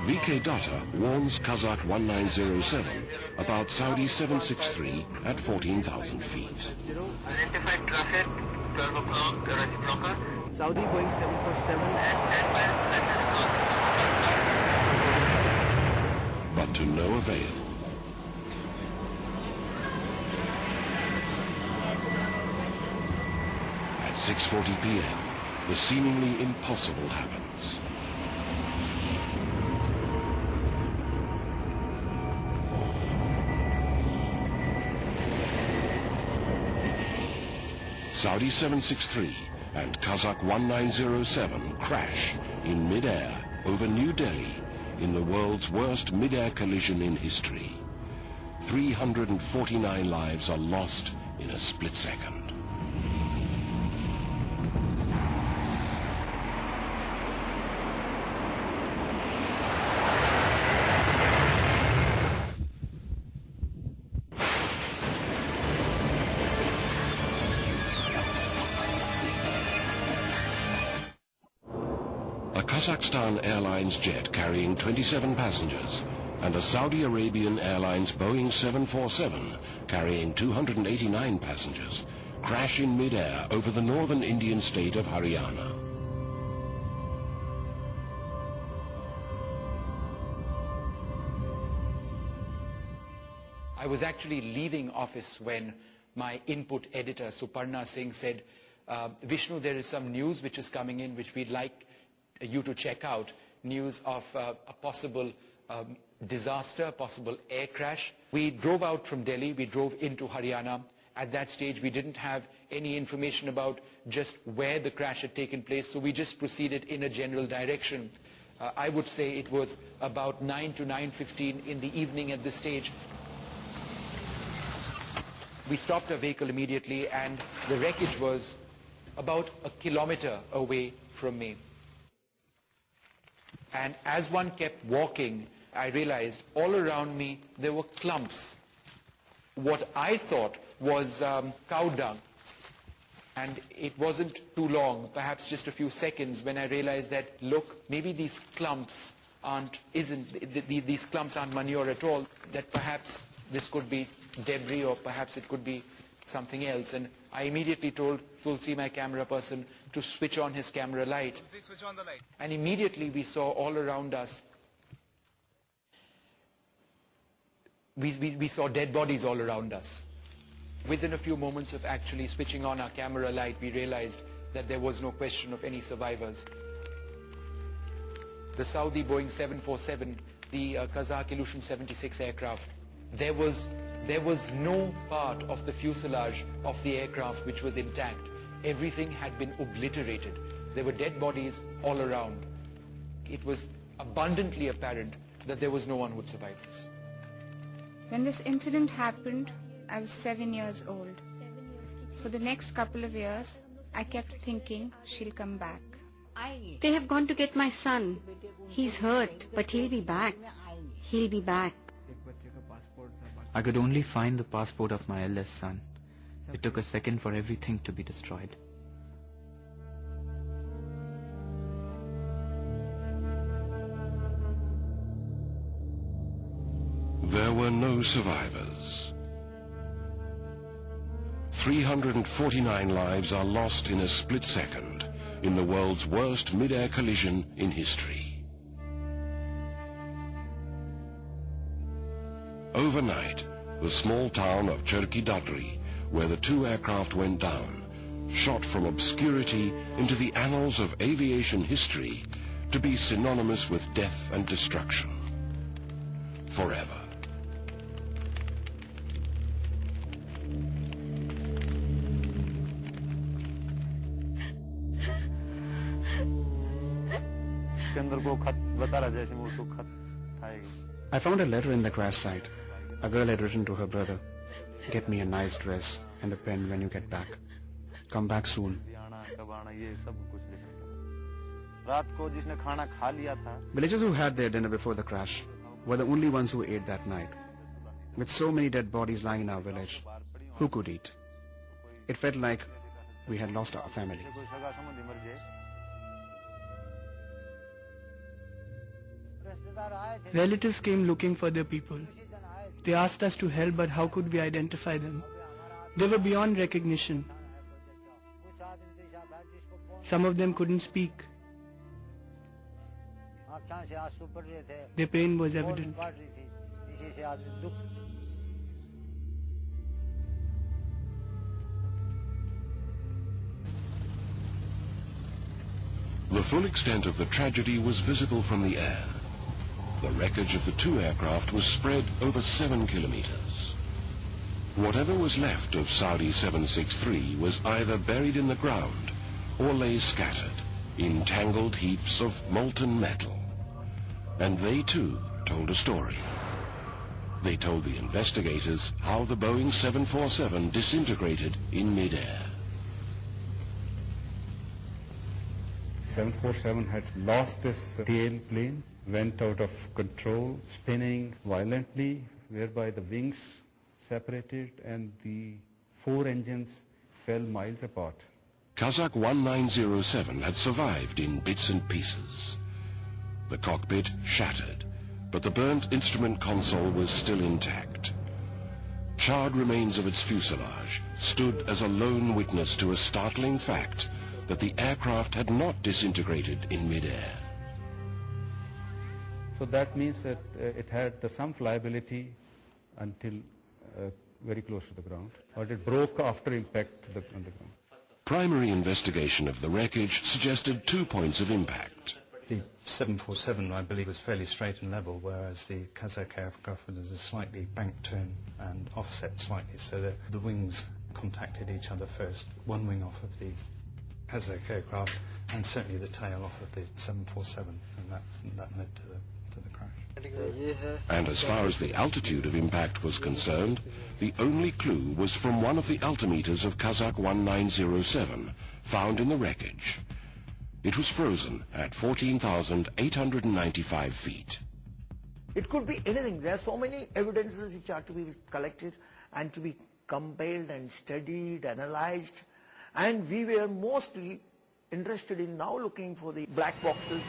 VK Data warns Kazakh 1907 about Saudi 763 at 14,000 feet. Identified traffic, 12 o'clock, reciprocal. Saudi Boeing 747 But to no avail. At 6:40 p.m., the seemingly impossible happens. Saudi 763 and Kazakh 1907 crash in mid-air over New Delhi in the world's worst mid-air collision in history. 349 lives are lost in a split second. A Kazakhstan Airlines jet carrying 27 passengers and a Saudi Arabian Airlines Boeing 747 carrying 289 passengers crash in mid-air over the northern Indian state of Haryana. I was actually leaving office when my input editor, Suparna Singh, said, Vishnu, there is some news which is coming in which we'd like you to check out, news of a possible disaster, possible air crash. We drove out from Delhi, we drove into Haryana. At that stage, we didn't have any information about just where the crash had taken place, so we just proceeded in a general direction. I would say it was about 9 to 9:15 in the evening at this stage. We stopped our vehicle immediately, and the wreckage was about a kilometer away from me. And as one kept walking, I realized all around me there were clumps. What I thought was cow dung. And it wasn't too long, perhaps just a few seconds, when I realized that, look, maybe these clumps these clumps aren't manure at all, that perhaps this could be debris or perhaps it could be something else. And I immediately told Tulsi, my camera person, to switch on his camera light. Switch on the light. And immediately we saw all around us, we saw dead bodies all around us. Within a few moments of actually switching on our camera light, we realized that there was no question of any survivors. The Saudi Boeing 747, the Kazakh Ilyushin 76 aircraft, there was no part of the fuselage of the aircraft which was intact. Everything had been obliterated. There were dead bodies all around. It was abundantly apparent that there was no one who would survive this. When this incident happened, I was 7 years old. For the next couple of years, I kept thinking she'll come back. They have gone to get my son. He's hurt, but he'll be back. He'll be back. I could only find the passport of my eldest son. It took a second for everything to be destroyed. There were no survivors. 349 lives are lost in a split second in the world's worst mid-air collision in history. Overnight, the small town of Cherki Dadri, where the two aircraft went down, shot from obscurity into the annals of aviation history to be synonymous with death and destruction. Forever. I found a letter in the crash site. A girl had written to her brother, "Get me a nice dress and a pen when you get back. Come back soon." Villagers who had their dinner before the crash were the only ones who ate that night. With so many dead bodies lying in our village, who could eat? It felt like we had lost our family. Relatives came looking for their people. They asked us to help, but how could we identify them? They were beyond recognition. Some of them couldn't speak. Their pain was evident. The full extent of the tragedy was visible from the air. The wreckage of the two aircraft was spread over 7 kilometers. Whatever was left of Saudi 763 was either buried in the ground or lay scattered in tangled heaps of molten metal. And they too told a story. They told the investigators how the Boeing 747 disintegrated in mid-air. 747 had lost its tail plane, went out of control, spinning violently, whereby the wings separated and the 4 engines fell miles apart. Kazakh 1907 had survived in bits and pieces. The cockpit shattered, but the burnt instrument console was still intact. Charred remains of its fuselage stood as a lone witness to a startling fact that the aircraft had not disintegrated in mid-air. So that means that it had some flyability until very close to the ground, but it broke after impact on the ground. Primary investigation of the wreckage suggested 2 points of impact. The 747, I believe, was fairly straight and level, whereas the Kazakh aircraft was a slightly bank turn and offset slightly, so the wings contacted each other first. One wing off of the Kazakh aircraft and certainly the tail off of the 747, and that led to the crash. And as far as the altitude of impact was concerned, the only clue was from one of the altimeters of Kazakh 1907 found in the wreckage. It was frozen at 14,895 feet. It could be anything. There are so many evidences which are to be collected and to be compiled and studied, analyzed. And we were mostly interested in now looking for the black boxes,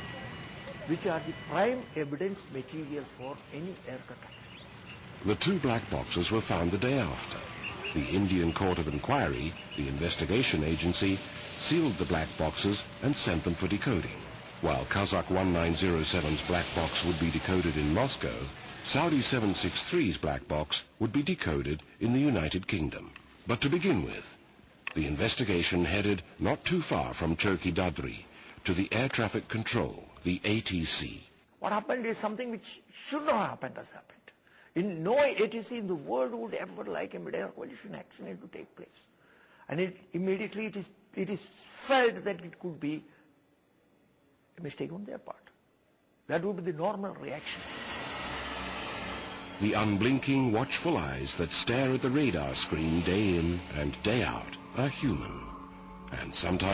which are the prime evidence material for any aircraft accident. The 2 black boxes were found the day after. The Indian Court of Inquiry, the investigation agency, sealed the black boxes and sent them for decoding. While Kazakh 1907's black box would be decoded in Moscow, Saudi 763's black box would be decoded in the United Kingdom. But to begin with, the investigation headed not too far from Cherki Dadri to the Air Traffic Control, the ATC. What happened is something which should not have happened has happened. No ATC in the world would ever like a mid-air collision accident to take place. And immediately it is felt that it could be a mistake on their part. That would be the normal reaction. The unblinking, watchful eyes that stare at the radar screen day in and day out are human. And sometimes